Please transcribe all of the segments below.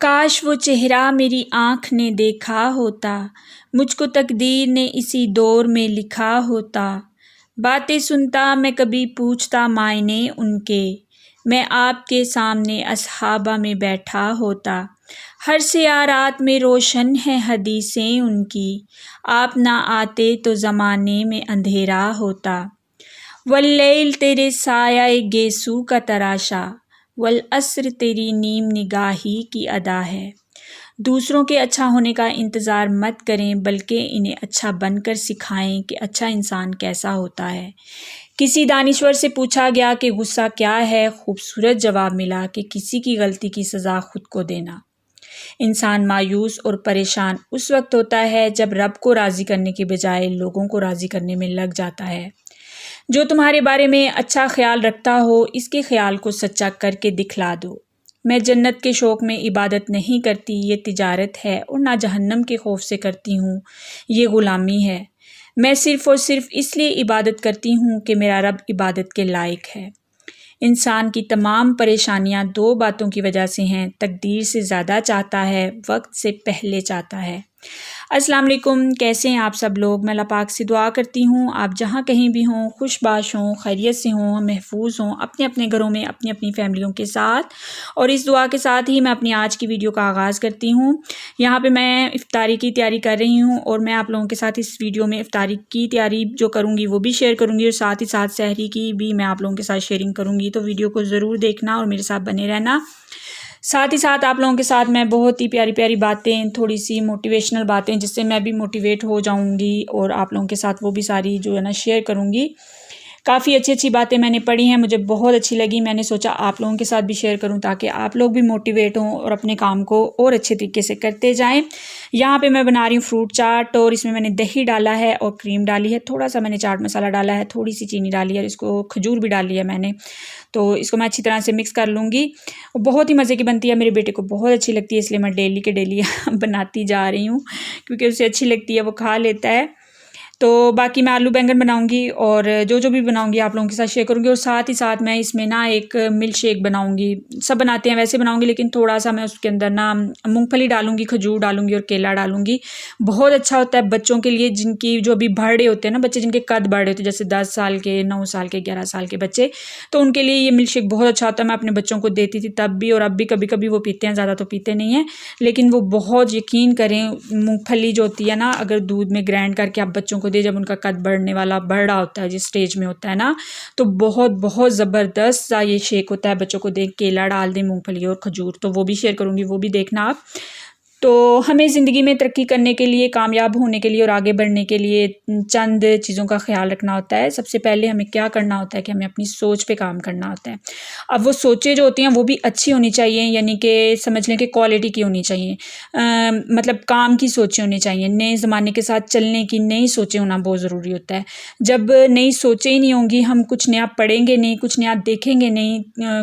کاش وہ چہرہ میری آنکھ نے دیکھا ہوتا، مجھ کو تقدیر نے اسی دور میں لکھا ہوتا۔ باتیں سنتا میں کبھی پوچھتا معنی ان کے، میں آپ کے سامنے اصحابہ میں بیٹھا ہوتا۔ ہر سیاہ رات میں روشن ہیں حدیثیں ان کی، آپ نہ آتے تو زمانے میں اندھیرا ہوتا۔ واللیل تیرے سایہ گیسو کا تراشا، والعصر تیری نیم نگاہی کی ادا ہے۔ دوسروں کے اچھا ہونے کا انتظار مت کریں، بلکہ انہیں اچھا بن کر سکھائیں کہ اچھا انسان کیسا ہوتا ہے۔ کسی دانشور سے پوچھا گیا کہ غصہ کیا ہے، خوبصورت جواب ملا کہ کسی کی غلطی کی سزا خود کو دینا۔ انسان مایوس اور پریشان اس وقت ہوتا ہے جب رب کو راضی کرنے کے بجائے لوگوں کو راضی کرنے میں لگ جاتا ہے۔ جو تمہارے بارے میں اچھا خیال رکھتا ہو، اس کے خیال کو سچا کر کے دکھلا دو۔ میں جنت کے شوق میں عبادت نہیں کرتی، یہ تجارت ہے، اور نہ جہنم کے خوف سے کرتی ہوں، یہ غلامی ہے۔ میں صرف اور صرف اس لیے عبادت کرتی ہوں کہ میرا رب عبادت کے لائق ہے۔ انسان کی تمام پریشانیاں دو باتوں کی وجہ سے ہیں، تقدیر سے زیادہ چاہتا ہے، وقت سے پہلے چاہتا ہے۔ السلام علیکم، کیسے ہیں آپ سب لوگ؟ میں اللہ پاک سے دعا کرتی ہوں آپ جہاں کہیں بھی ہوں، خوش باش ہوں، خیریت سے ہوں، محفوظ ہوں، اپنے اپنے گھروں میں اپنی اپنی فیملیوں کے ساتھ۔ اور اس دعا کے ساتھ ہی میں اپنی آج کی ویڈیو کا آغاز کرتی ہوں۔ یہاں پہ میں افطاری کی تیاری کر رہی ہوں، اور میں آپ لوگوں کے ساتھ اس ویڈیو میں افطاری کی تیاری جو کروں گی وہ بھی شیئر کروں گی، اور ساتھ ہی ساتھ سحری کی بھی میں آپ لوگوں کے ساتھ شیئرنگ کروں گی۔ تو ویڈیو کو ضرور دیکھنا اور میرے ساتھ بنے رہنا۔ ساتھ ہی ساتھ آپ لوگوں کے ساتھ میں بہت ہی پیاری پیاری باتیں، تھوڑی سی موٹیویشنل باتیں جس سے میں بھی موٹیویٹ ہو جاؤں گی، اور آپ لوگوں کے ساتھ وہ بھی ساری جو ہے نا شیئر کروں گی۔ کافی اچھی اچھی باتیں میں نے پڑھی ہیں، مجھے بہت اچھی لگی، میں نے سوچا آپ لوگوں کے ساتھ بھی شیئر کروں تاکہ آپ لوگ بھی موٹیویٹ ہوں اور اپنے کام کو اور اچھے طریقے سے کرتے جائیں۔ یہاں پہ میں بنا رہی ہوں فروٹ چاٹ، اور اس میں نے دہی ڈالا ہے اور کریم ڈالی ہے، تھوڑا سا میں نے چاٹ مسالہ ڈالا ہے، تھوڑی سی چینی ڈالی ہے، اور اس کو کھجور بھی ڈالی ہے میں نے، تو اس کو میں اچھی طرح سے مکس کر لوں گی۔ بہت ہی مزے کی بنتی ہے، میرے بیٹے کو بہت اچھی لگتی ہے، اس لیے میں ڈیلی کے ڈیلی بناتی جا رہی ہوں کیونکہ اسے اچھی لگتی ہے، وہ کھا لیتا ہے۔ تو باقی میں آلو بینگن بناؤں گی، اور جو بھی بناؤں گی آپ لوگوں کے ساتھ شیئر کروں گی، اور ساتھ ہی ساتھ میں اس میں نا ایک ملک شیک بناؤں گی۔ سب بناتے ہیں ویسے بناؤں گی، لیکن تھوڑا سا میں اس کے اندر نا مونگ پھلی ڈالوں گی، کھجور ڈالوں گی اور کیلا ڈالوں گی۔ بہت اچھا ہوتا ہے بچوں کے لیے، جن کی جو ابھی بڑھے ہوتے ہیں نا بچے، جن کے قد بڑھے ہوتے ہیں، جیسے 10 سال کے، 9 سال کے، 11 سال کے بچے، تو ان کے لیے یہ ملک شیک بہت اچھا ہوتا ہے۔ میں اپنے بچوں کو دیتی تھی تب بھی، اور اب بھی کبھی کبھی وہ پیتے ہیں، زیادہ تو پیتے نہیں ہیں، لیکن وہ بہت، یقین کریں، مونگ پھلی جو ہوتی ہے نا، اگر دودھ میں گرائنڈ کر کے آپ بچوں کو دیں، جب ان کا قد بڑھنے والا بڑھ رہا ہوتا ہے، جس سٹیج میں ہوتا ہے نا، تو بہت بہت زبردست سا یہ شیک ہوتا ہے بچوں کو دیں، کیلا ڈال دیں، مونگ پھلی اور کھجور، تو وہ بھی شیئر کروں گی، وہ بھی دیکھنا آپ۔ تو ہمیں زندگی میں ترقی کرنے کے لیے، کامیاب ہونے کے لیے اور آگے بڑھنے کے لیے چند چیزوں کا خیال رکھنا ہوتا ہے۔ سب سے پہلے ہمیں کیا کرنا ہوتا ہے کہ ہمیں اپنی سوچ پہ کام کرنا ہوتا ہے۔ اب وہ سوچیں جو ہوتی ہیں وہ بھی اچھی ہونی چاہیے، یعنی کہ سمجھ لیں کہ کوالٹی کی ہونی چاہیے، مطلب کام کی سوچیں ہونی چاہیے، نئے زمانے کے ساتھ چلنے کی نئی سوچیں ہونا بہت ضروری ہوتا ہے۔ جب نئی سوچیں ہی نہیں ہوں گی، ہم کچھ نیا پڑھیں گے نہیں، کچھ نیا دیکھیں گے نہیں،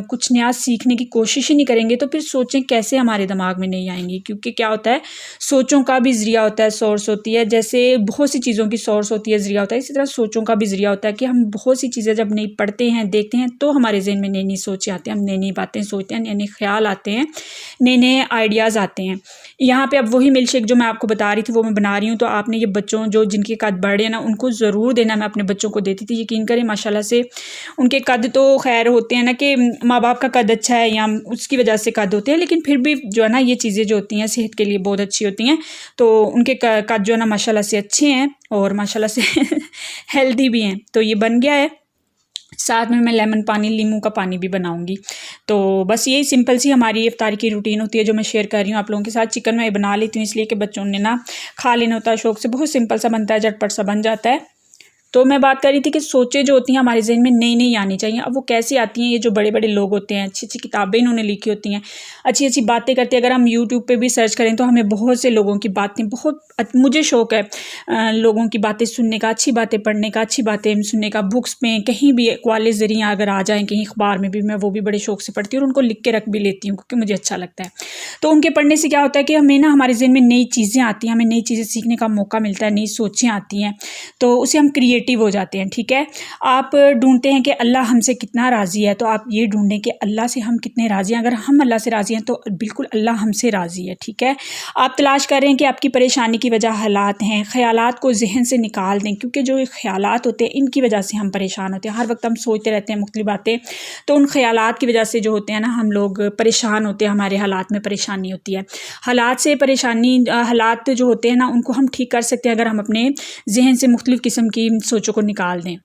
کچھ نیا سیکھنے کی کوشش ہی نہیں کریں گے، تو پھر سوچیں کیسے ہمارے دماغ میں نہیں آئیں گی؟ کیونکہ کیا ہوتا ہے، سوچوں کا بھی ذریعہ ہوتا ہے، سورس ہوتی ہے، جیسے بہت سی چیزوں کی سورس ہوتی ہے، ذریعہ ہوتا ہے، اسی طرح سوچوں کا بھی ذریعہ ہوتا ہے کہ ہم بہت سی چیزیں جب نئی پڑھتے ہیں، دیکھتے ہیں، تو ہمارے ذہن میں نئی نئی سوچیں آتی ہیں، ہم نئی نئی باتیں سوچتے ہیں، نئے نئے خیال آتے ہیں، نئے نئے آئیڈیاز آتے ہیں۔ یہاں پہ اب وہی ملک شیک جو میں آپ کو بتا رہی تھی وہ میں بنا رہی ہوں، تو آپ نے یہ بچوں جو جن کے قد بڑھے ہیں نا، ان کو ضرور دینا۔ میں اپنے بچوں کو دیتی تھی، یقین کریں ماشاءاللہ سے ان کے قد تو خیر ہوتے ہیں نا کہ ماں باپ کا قد اچھا ہے یا اس کی وجہ سے قد ہوتے ہیں، لیکن پھر بھی جو ہے نا یہ چیزیں جو ہوتی ہیں صحت کے لیے بہت اچھی ہوتی ہیں، تو ان کے قد جو ہے نا ماشاءاللہ سے اچھے ہیں اور ماشاءاللہ سے ہیلدی بھی ہیں۔ تو یہ بن گیا ہے، ساتھ میں لیمن پانی، لیموں کا پانی بھی بناؤں گی۔ تو بس یہی سمپل سی ہماری افطاری کی روٹین ہوتی ہے جو میں شیئر کر رہی ہوں آپ لوگوں کے ساتھ۔ چکن میں بنا لیتی ہوں اس لیے کہ بچوں نے نا کھا لینا ہوتا ہے شوق سے، بہت سمپل سا بنتا ہے، جھٹ پٹ سا بن جاتا ہے۔ تو میں بات کر رہی تھی کہ سوچیں جو ہوتی ہیں ہمارے ذہن میں نئی نئی آنی چاہیے۔ اب وہ کیسے آتی ہیں؟ یہ جو بڑے بڑے لوگ ہوتے ہیں، اچھی اچھی کتابیں انہوں نے لکھی ہوتی ہیں، اچھی اچھی باتیں کرتے ہیں، اگر ہم یوٹیوب پہ بھی سرچ کریں تو ہمیں بہت سے لوگوں کی باتیں، بہت مجھے شوق ہے لوگوں کی باتیں سننے کا، اچھی باتیں پڑھنے کا، اچھی باتیں سننے کا، بکس میں کہیں بھی اقوال ذریعہ اگر آ جائیں کہیں اخبار میں بھی، میں وہ بھی بڑے شوق سے پڑھتی ہوں، اور ان کو لکھ کے رکھ بھی لیتی ہوں کیونکہ مجھے اچھا لگتا ہے۔ تو ان کے پڑھنے سے کیا ہوتا ہے کہ ہمیں نا ہمارے ذہن میں نئی چیزیں آتی ہیں، ہمیں نئی چیزیں سیکھنے کا موقع ملتا ہے، نئی سوچیں آتی ہیں، تو اسے ہم نگیٹو ہو جاتے ہیں، ٹھیک ہے۔ آپ ڈھونڈتے ہیں کہ اللہ ہم سے کتنا راضی ہے، تو آپ یہ ڈھونڈیں کہ اللہ سے ہم کتنے راضی ہیں۔ اگر ہم اللہ سے راضی ہیں تو بالکل اللہ ہم سے راضی ہے، ٹھیک ہے۔ آپ تلاش کر رہے ہیں کہ آپ کی پریشانی کی وجہ حالات ہیں، خیالات کو ذہن سے نکال دیں، کیونکہ جو خیالات ہوتے ہیں ان کی وجہ سے ہم پریشان ہوتے ہیں۔ ہر وقت ہم سوچتے رہتے ہیں مختلف باتیں، تو ان خیالات کی وجہ سے جو ہوتے ہیں نا ہم لوگ پریشان ہوتے ہیں، ہمارے حالات میں پریشانی ہوتی ہے۔ حالات سے پریشانی، حالات جو ہوتے ہیں نا ان کو ہم ٹھیک کر سکتے ہیں اگر ہم اپنے ذہن سے مختلف قسم کی سوچوں کو نکال دیں۔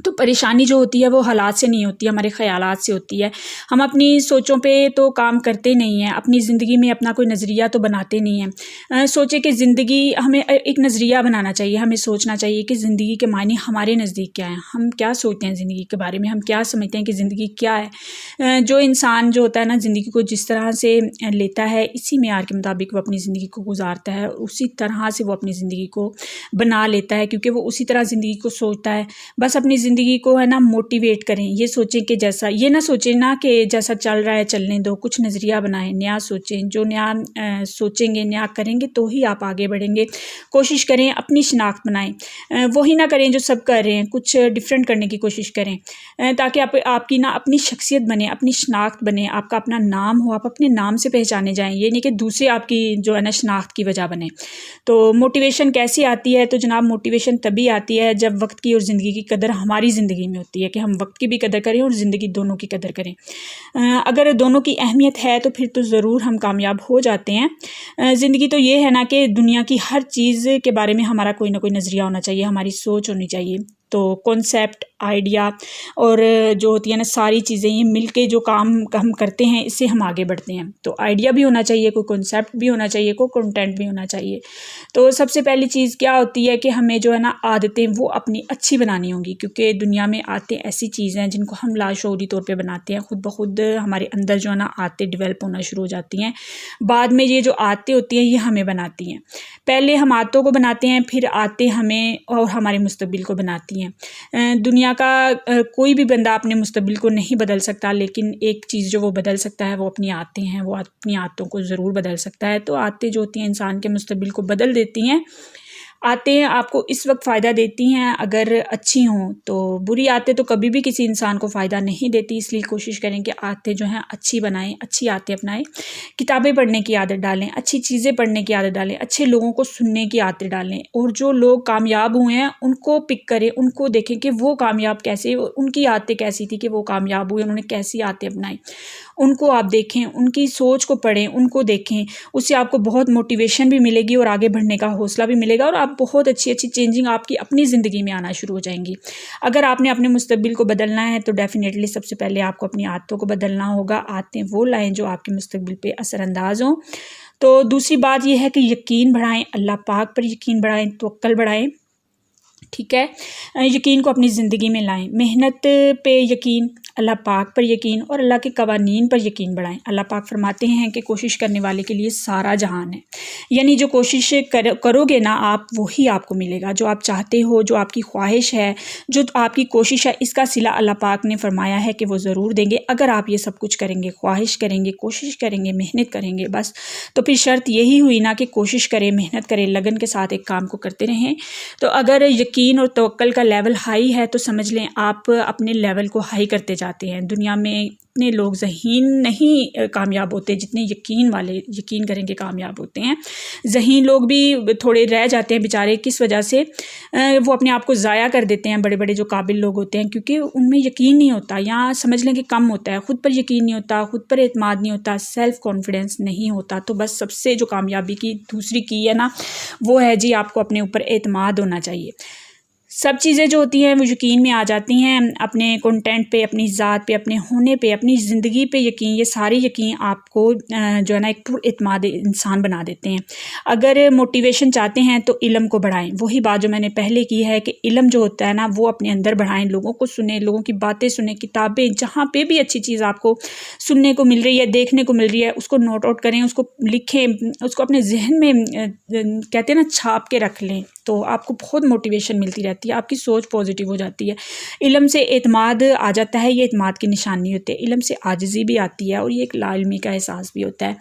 تو پریشانی جو ہوتی ہے وہ حالات سے نہیں ہوتی، ہمارے خیالات سے ہوتی ہے۔ ہم اپنی سوچوں پہ تو کام کرتے نہیں ہیں، اپنی زندگی میں اپنا کوئی نظریہ تو بناتے نہیں ہیں۔ سوچیں کہ زندگی، ہمیں ایک نظریہ بنانا چاہیے، ہمیں سوچنا چاہیے کہ زندگی کے معنی ہمارے نزدیک کیا ہیں، ہم کیا سوچتے ہیں زندگی کے بارے میں، ہم کیا سمجھتے ہیں کہ زندگی کیا ہے۔ جو انسان جو ہوتا ہے نا زندگی کو جس طرح سے لیتا ہے اسی معیار کے مطابق وہ اپنی زندگی کو گزارتا ہے، اسی طرح سے وہ اپنی زندگی کو بنا لیتا ہے، کیونکہ وہ اسی طرح زندگی کو سوچتا ہے۔ بس اپنی زندگی کو ہے نا موٹیویٹ کریں، یہ سوچیں کہ جیسا، یہ نہ سوچیں نا کہ جیسا چل رہا ہے چلنے دو، کچھ نظریہ بنائیں، نیا سوچیں، جو نیا سوچیں گے، نیا کریں گے تو ہی آپ آگے بڑھیں گے۔ کوشش کریں اپنی شناخت بنائیں، وہی نہ کریں جو سب کر رہے ہیں، کچھ ڈفرینٹ کرنے کی کوشش کریں، تاکہ آپ کی نا اپنی شخصیت بنے، اپنی شناخت بنے، آپ کا اپنا نام ہو، آپ اپنے نام سے پہچانے جائیں، یہ نہیں کہ دوسرے آپ کی جو ہے نا شناخت کی وجہ بنے۔ تو موٹیویشن کیسی آتی ہے؟ تو جناب موٹیویشن تبھی آتی ہے جب وقت کی اور زندگی کی قدر ہماری زندگی میں ہوتی ہے، کہ ہم وقت کی بھی قدر کریں اور زندگی دونوں کی قدر کریں۔ اگر دونوں کی اہمیت ہے تو پھر تو ضرور ہم کامیاب ہو جاتے ہیں۔ زندگی تو یہ ہے نا کہ دنیا کی ہر چیز کے بارے میں ہمارا کوئی نہ کوئی نظریہ ہونا چاہیے، ہماری سوچ ہونی چاہیے۔ تو کانسیپٹ، آئیڈیا اور جو ہوتی ہے نا ساری چیزیں یہ مل کے جو کام ہم کرتے ہیں اس سے ہم آگے بڑھتے ہیں۔ تو آئیڈیا بھی ہونا چاہیے، کوئی کانسیپٹ بھی ہونا چاہیے، کوئی کنٹینٹ بھی ہونا چاہیے۔ تو سب سے پہلی چیز کیا ہوتی ہے کہ ہمیں جو ہے نا عادتیں وہ اپنی اچھی بنانی ہوں گی، کیونکہ دنیا میں عادتیں ایسی چیزیں ہیں جن کو ہم لاشعوری طور پہ بناتے ہیں، خود بخود ہمارے اندر جو ہے نا عادتیں ڈیولپ ہونا شروع ہو جاتی ہیں، بعد میں یہ جو عادتیں ہوتی ہیں یہ ہمیں بناتی ہیں۔ پہلے ہم عادتوں کو بناتے ہیں، پھر عادتیں ہمیں اور ہمارے مستقبل کو بناتی ہیں۔ دنیا کا کوئی بھی بندہ اپنے مستقبل کو نہیں بدل سکتا، لیکن ایک چیز جو وہ بدل سکتا ہے وہ اپنی عادتیں ہیں، وہ اپنی عادتوں کو ضرور بدل سکتا ہے۔ تو عادتیں جو ہوتی ہیں انسان کے مستقبل کو بدل دیتی ہیں۔ عادتیں آپ کو اس وقت فائدہ دیتی ہیں اگر اچھی ہوں، تو بری عادتیں تو کبھی بھی کسی انسان کو فائدہ نہیں دیتی، اس لیے کوشش کریں کہ عادتیں جو ہیں اچھی بنائیں، اچھی عادتیں اپنائیں۔ کتابیں پڑھنے کی عادت ڈالیں، اچھی چیزیں پڑھنے کی عادت ڈالیں، اچھے لوگوں کو سننے کی عادت ڈالیں، اور جو لوگ کامیاب ہوئے ہیں ان کو پک کریں، ان کو دیکھیں کہ وہ کامیاب کیسے، ان کی عادتیں کیسی تھی کہ وہ کامیاب ہوئے، انہوں نے کیسی عادتیں اپنائیں، ان کو آپ دیکھیں، ان کی سوچ کو پڑھیں، ان کو دیکھیں، اس سے آپ کو بہت موٹیویشن بھی ملے گی اور آگے بڑھنے کا حوصلہ بھی ملے گا، اور آپ بہت اچھی چینجنگ آپ کی اپنی زندگی میں آنا شروع ہو جائیں گی۔ اگر آپ نے اپنے مستقبل کو بدلنا ہے تو ڈیفینیٹلی سب سے پہلے آپ کو اپنی عادتوں کو بدلنا ہوگا۔ عادتیں وہ لائیں جو آپ کے مستقبل پہ اثر انداز ہوں۔ تو دوسری بات یہ ہے کہ یقین بڑھائیں، اللہ پاک پر یقین بڑھائیں، توکل بڑھائیں، ٹھیک ہے۔ یقین کو اپنی زندگی میں لائیں، محنت پہ یقین، اللہ پاک پر یقین اور اللہ کے قوانین پر یقین بڑھائیں۔ اللہ پاک فرماتے ہیں کہ کوشش کرنے والے کے لیے سارا جہان ہے، یعنی جو کوشش کرو گے نا آپ، وہی آپ کو ملے گا، جو آپ چاہتے ہو، جو آپ کی خواہش ہے، جو آپ کی کوشش ہے، اس کا صلہ اللہ پاک نے فرمایا ہے کہ وہ ضرور دیں گے اگر آپ یہ سب کچھ کریں گے، خواہش کریں گے، کوشش کریں گے، محنت کریں گے۔ بس تو پھر شرط یہی ہوئی نا کہ کوشش کریں، محنت کریں، لگن کے ساتھ ایک کام کو کرتے رہیں۔ تو اگر یقین اور توکل کا لیول ہائی ہے تو سمجھ لیں آپ اپنے لیول کو ہائی کرتے جاتے ہیں۔ دنیا میں اتنے لوگ ذہین نہیں کامیاب ہوتے جتنے یقین والے یقین کریں کہ کامیاب ہوتے ہیں۔ ذہین لوگ بھی تھوڑے رہ جاتے ہیں بیچارے، کس وجہ سے؟ وہ اپنے آپ کو ضائع کر دیتے ہیں، بڑے بڑے جو قابل لوگ ہوتے ہیں، کیونکہ ان میں یقین نہیں ہوتا، یا سمجھ لیں کہ کم ہوتا ہے، خود پر یقین نہیں ہوتا، خود پر اعتماد نہیں ہوتا، سیلف کانفیڈنس نہیں ہوتا۔ تو بس سب سے جو کامیابی کی دوسری کی ہے نا وہ ہے جی آپ کو اپنے اوپر اعتماد ہونا چاہیے۔ سب چیزیں جو ہوتی ہیں وہ یقین میں آ جاتی ہیں، اپنے کنٹینٹ پہ، اپنی ذات پہ، اپنے ہونے پہ، اپنی زندگی پہ یقین، یہ سارے یقین آپ کو جو ہے نا ایک پر اعتماد انسان بنا دیتے ہیں۔ اگر موٹیویشن چاہتے ہیں تو علم کو بڑھائیں، وہی بات جو میں نے پہلے کی ہے کہ علم جو ہوتا ہے نا وہ اپنے اندر بڑھائیں، لوگوں کو سنیں، لوگوں کی باتیں سنیں، کتابیں جہاں پہ بھی اچھی چیز آپ کو سننے کو مل رہی ہے، دیکھنے کو مل رہی ہے، اس کو نوٹ آؤٹ کریں، اس کو لکھیں، اس کو اپنے ذہن میں کہتے ہیں نا چھاپ کے رکھ لیں، تو آپ کو بہت موٹیویشن ملتی رہتی ہے، آپ کی سوچ پازیٹیو ہو جاتی ہے۔ علم سے اعتماد آ جاتا ہے، یہ اعتماد کی نشانی ہوتی ہے۔ علم سے عاجزی بھی آتی ہے اور یہ ایک لا علمی کا احساس بھی ہوتا ہے۔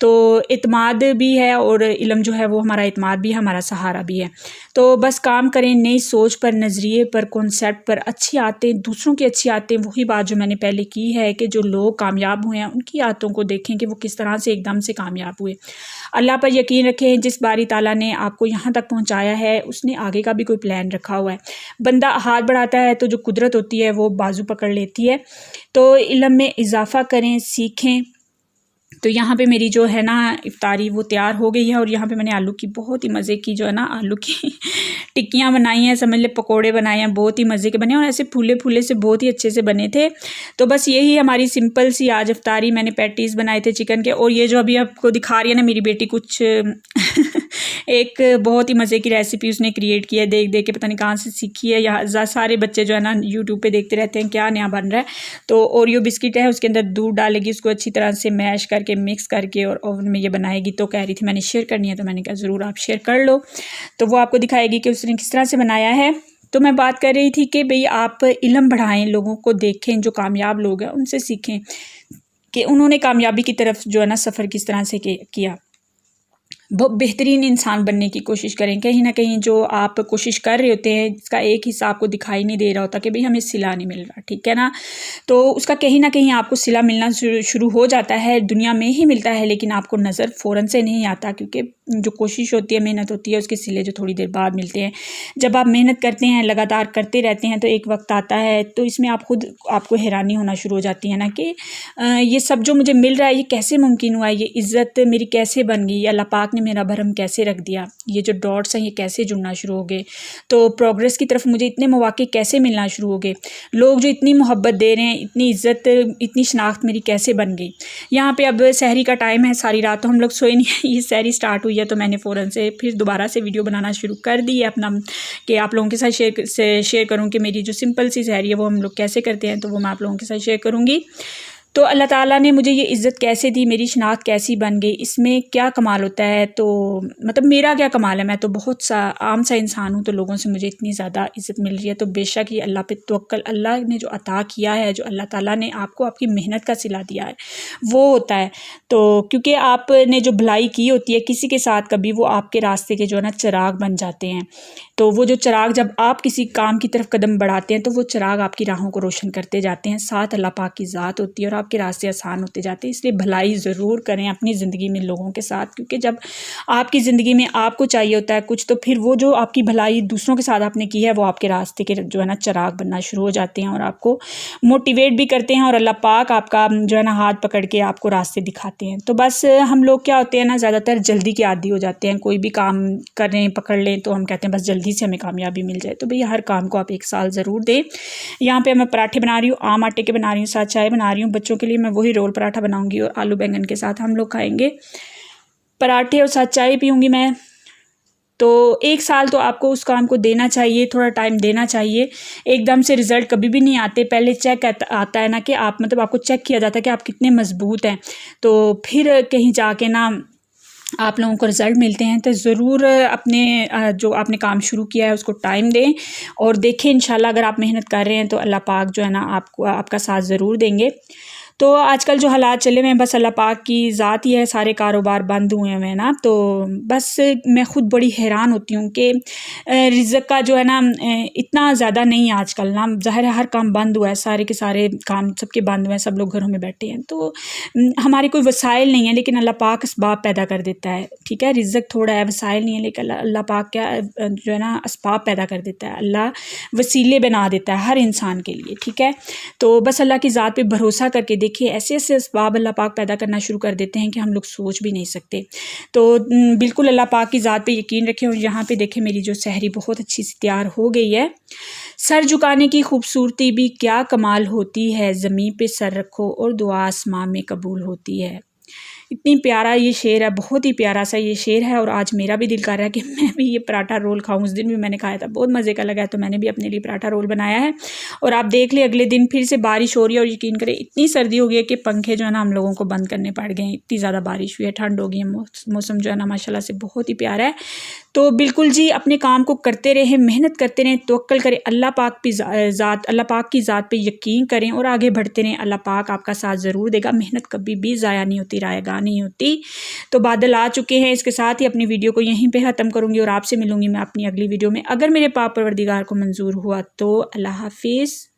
تو اعتماد بھی ہے اور علم جو ہے وہ ہمارا اعتماد بھی ہے، ہمارا سہارا بھی ہے۔ تو بس کام کریں، نئی سوچ پر، نظریے پر، کانسیپٹ پر، اچھی عادتیں، دوسروں کی اچھی عادتیں، وہی بات جو میں نے پہلے کی ہے کہ جو لوگ کامیاب ہوئے ہیں ان کی عادتوں کو دیکھیں کہ وہ کس طرح سے ایک دم سے کامیاب ہوئے۔ اللہ پر یقین رکھیں، جس باری تعالیٰ نے آپ کو یہاں تک پہنچایا ہے اس نے آگے کا بھی کوئی پلان رکھا ہوا ہے۔ بندہ ہاتھ بڑھاتا ہے تو جو قدرت ہوتی ہے وہ بازو پکڑ لیتی ہے۔ تو علم میں اضافہ کریں، سیکھیں۔ تو یہاں پہ میری جو ہے نا افطاری وہ تیار ہو گئی ہے، اور یہاں پہ میں نے آلو کی بہت ہی مزے کی جو ہے نا آلو کی ٹکیاں بنائی ہیں، سمجھ لے پکوڑے بنائے ہیں، بہت ہی مزے کے بنے اور ایسے پھولے پھولے سے بہت ہی اچھے سے بنے تھے۔ تو بس یہی ہماری سمپل سی آج افطاری، میں نے پیٹیز بنائے تھے چکن کے، اور یہ جو ابھی آپ کو دکھا رہی ہے نا میری بیٹی کچھ ایک بہت ہی مزے کی ریسیپی اس نے کریٹ کی ہے، دیکھ دیکھ کے پتہ نہیں کہاں سے سیکھی ہے۔ یا سارے بچے جو ہے نا یوٹیوب پہ دیکھتے رہتے ہیں کیا نیا بن رہا ہے۔ تو اوریو بسکٹ ہے، اس کے اندر دودھ ڈالے گی، اس کو اچھی طرح سے میش کر کے مکس کر کے اور اوون میں یہ بنائے گی۔ تو کہہ رہی تھی میں نے شیئر کرنی ہے، تو میں نے کہا ضرور آپ شیئر کر لو۔ تو وہ آپ کو دکھائے گی کہ اس نے کس طرح سے بنایا ہے۔ تو میں بات کر رہی تھی کہ بھئی آپ علم بڑھائیں، لوگوں کو دیکھیں، جو کامیاب لوگ ہیں ان سے سیکھیں کہ انہوں نے کامیابی کی طرف جو ہے نا سفر کس طرح سے کیا۔ بہترین انسان بننے کی کوشش کریں۔ کہیں نہ کہیں جو آپ کوشش کر رہے ہوتے ہیں اس کا ایک حصہ آپ کو دکھائی نہیں دے رہا ہوتا کہ بھئی ہمیں صلہ نہیں مل رہا، ٹھیک ہے نا، تو اس کا کہیں نہ کہیں آپ کو صلہ ملنا شروع ہو جاتا ہے، دنیا میں ہی ملتا ہے، لیکن آپ کو نظر فوراً سے نہیں آتا، کیونکہ جو کوشش ہوتی ہے، محنت ہوتی ہے، اس کے صلے جو تھوڑی دیر بعد ملتے ہیں۔ جب آپ محنت کرتے ہیں، لگاتار کرتے رہتے ہیں، تو ایک وقت آتا ہے تو اس میں آپ کو حیرانی ہونا شروع ہو جاتی ہے نا کہ یہ سب جو مجھے مل رہا ہے یہ کیسے ممکن ہوا ہے، یہ عزت میری کیسے بن گئی، اللہ پاک نے میرا بھرم کیسے رکھ دیا، یہ جو ڈاٹس ہیں یہ کیسے جڑنا شروع ہو گئے، تو پروگریس کی طرف مجھے اتنے مواقع کیسے ملنا شروع ہو گئے، لوگ جو اتنی محبت دے رہے ہیں، اتنی عزت، اتنی شناخت میری کیسے بن گئی۔ یہاں پہ اب سحری کا ٹائم ہے، ساری رات تو ہم لوگ سوئے نہیں ہیں، یہ سحری سٹارٹ ہوئی ہے تو میں نے فوراً سے پھر دوبارہ سے ویڈیو بنانا شروع کر دی ہے اپنا، کہ آپ لوگوں کے ساتھ شیئر کروں کہ میری جو سمپل سی سحری ہے وہ ہم لوگ کیسے کرتے ہیں، تو وہ میں آپ لوگوں کے ساتھ شیئر کروں گی۔ تو اللہ تعالیٰ نے مجھے یہ عزت کیسے دی، میری شناخت کیسی بن گئی، اس میں کیا کمال ہوتا ہے، تو مطلب میرا کیا کمال ہے، میں تو بہت سا عام سا انسان ہوں، تو لوگوں سے مجھے اتنی زیادہ عزت مل رہی ہے۔ تو بے شک یہ اللہ پہ توکل، اللہ نے جو عطا کیا ہے، جو اللہ تعالیٰ نے آپ کو آپ کی محنت کا صلہ دیا ہے وہ ہوتا ہے۔ تو کیونکہ آپ نے جو بھلائی کی ہوتی ہے کسی کے ساتھ، کبھی وہ آپ کے راستے کے جو ہے نا چراغ بن جاتے ہیں۔ تو وہ جو چراغ جب آپ کسی کام کی طرف قدم بڑھاتے ہیں تو وہ چراغ آپ کی راہوں کو روشن کرتے جاتے ہیں، ساتھ اللہ پاک کی ذات ہوتی ہے اور آپ کے راستے آسان ہوتے جاتے ہیں۔ اس لیے بھلائی ضرور کریں اپنی زندگی میں لوگوں کے ساتھ، کیونکہ جب آپ کی زندگی میں آپ کو چاہیے ہوتا ہے کچھ، تو پھر وہ جو آپ کی بھلائی دوسروں کے ساتھ آپ نے کی ہے وہ آپ کے راستے کے جو ہے نا چراغ بننا شروع ہو جاتے ہیں اور آپ کو موٹیویٹ بھی کرتے ہیں، اور اللہ پاک آپ کا جو ہے نا ہاتھ پکڑ کے آپ کو راستے دکھاتے ہیں۔ تو بس ہم لوگ کیا ہوتے ہیں نا، زیادہ تر جلدی کے عادی ہو جاتے ہیں، کوئی بھی کام کریں پکڑ لیں تو ہم کہتے ہیں بس جلدی سے ہمیں کامیابی مل جائے۔ تو بھئی ہر کام کو آپ ایک سال ضرور دیں۔ یہاں پہ میں پراٹھے بنا رہی ہوں، عام آٹے کے بنا رہی ہوں، ساتھ چائے بنا رہی ہوں، بچوں کے لیے میں وہی رول پراٹھا بناؤں گی اور آلو بینگن کے ساتھ ہم لوگ کھائیں گے پراٹھے، اور ساتھ چائے پیوں گی میں۔ تو ایک سال تو آپ کو اس کام کو دینا چاہیے، تھوڑا ٹائم دینا چاہیے، ایک دم سے رزلٹ کبھی بھی نہیں آتے، پہلے چیک آتا ہے نا کہ آپ مطلب آپ کو چیک کیا جاتا ہے کہ آپ کتنے مضبوط ہیں، تو پھر کہیں جا کے نا آپ لوگوں کو رزلٹ ملتے ہیں۔ تو ضرور اپنے جو آپ نے کام شروع کیا ہے اس کو ٹائم دیں اور دیکھیں، انشاءاللہ اگر آپ محنت کر رہے ہیں تو اللہ پاک جو ہے نا آپ کا ساتھ ضرور دیں گے۔ تو آج کل جو حالات چلے ہوئے ہیں بس اللہ پاک کی ذات ہی ہے، سارے کاروبار بند ہوئے ہیں نا، تو بس میں خود بڑی حیران ہوتی ہوں کہ رزق کا جو ہے نا اتنا زیادہ نہیں ہے آج کل نا، ظاہر ہے ہر کام بند ہوا ہے، سارے کے سارے کام سب کے بند ہوئے ہیں، سب لوگ گھروں میں بیٹھے ہیں، تو ہمارے کوئی وسائل نہیں ہیں، لیکن اللہ پاک اسباب پیدا کر دیتا ہے، ٹھیک ہے، رزق تھوڑا ہے، وسائل نہیں ہے، لیکن اللہ پاک کیا جو ہے نا اسباب پیدا کر دیتا ہے، اللہ وسیلے بنا دیتا ہے ہر انسان کے لیے، ٹھیک ہے۔ تو بس اللہ کی ذات پہ بھروسہ کر کے دیکھیے، ایسے ایسے اسباب اللہ پاک پیدا کرنا شروع کر دیتے ہیں کہ ہم لوگ سوچ بھی نہیں سکتے۔ تو بالکل اللہ پاک کی ذات پہ یقین رکھیں، اور یہاں پہ دیکھیں میری جو سحری بہت اچھی سی تیار ہو گئی ہے۔ سر جھکانے کی خوبصورتی بھی کیا کمال ہوتی ہے، زمین پہ سر رکھو اور دعا آسمان میں قبول ہوتی ہے۔ اتنی پیارا یہ شعر ہے، بہت ہی پیارا سا یہ شعر ہے، اور آج میرا بھی دل کر رہا ہے کہ میں بھی یہ پراٹھا رول کھاؤں۔ اس دن بھی میں نے کھایا تھا، بہت مزے کا لگا ہے، تو میں نے بھی اپنے لیے پراٹھا رول بنایا ہے۔ اور آپ دیکھ لیں اگلے دن پھر سے بارش ہو رہی ہے، اور یقین کریں اتنی سردی ہو گئی ہے کہ پنکھے جو ہے نا ہم لوگوں کو بند کرنے پڑ گئے ہیں، اتنی زیادہ بارش ہوئی ہے، ٹھنڈ ہو گئی ہے، موسم جو ہے نا ماشاءاللہ سے بہت ہی پیارا ہے۔ تو بالکل جی اپنے کام کو کرتے رہیں، محنت کرتے رہیں، توکل کریں اللہ پاک کی ذات پہ یقین کریں اور آگے بڑھتے رہیں۔ اللہ پاک آپ کا ساتھ ضرور دے گا، محنت کبھی بھی ضائع نہیں ہوتی، رائے گاہ نہیں ہوتی۔ تو بادل آ چکے ہیں، اس کے ساتھ ہی اپنی ویڈیو کو یہیں پہ ختم کروں گی اور آپ سے ملوں گی میں اپنی اگلی ویڈیو میں، اگر میرے پاک پروردگار کو منظور ہوا تو۔ اللہ حافظ۔